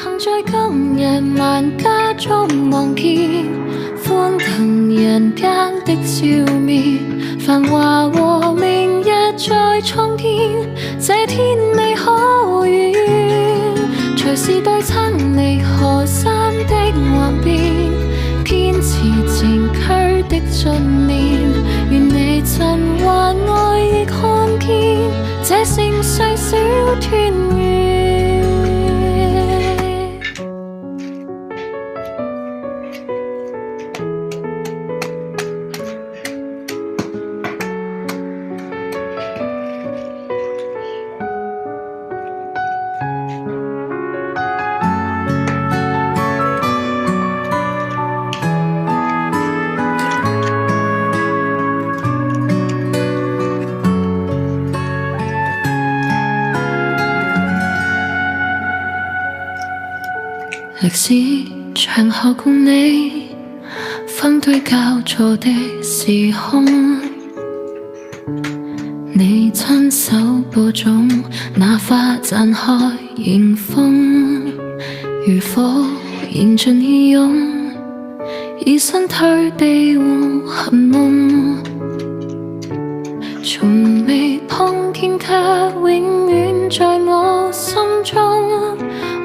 幸在今日萬家中望見，歡騰人間的笑面，繁華和明日再創建，這天未可預願，隨時代撐離河山的幻變，堅持前驅的信念，願你曾還愛亦看見，這盛世小團圓。歷史長河共你分堆交錯的時空，你親手播種那花綻開迎風，如火燃盡義勇，以身退地和含夢，從未碰見卻永遠在我心中，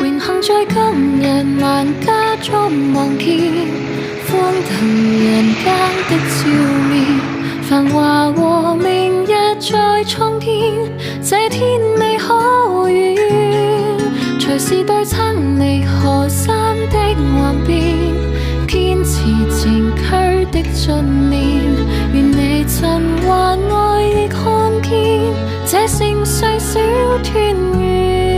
榮幸在今日萬家中望見，歡騰人間的笑面，繁華和明日再創建，這天未可預願，隨時代撐離河山的幻變，堅持前驅的信念，願你曾還愛亦看見，這盛世小團圓。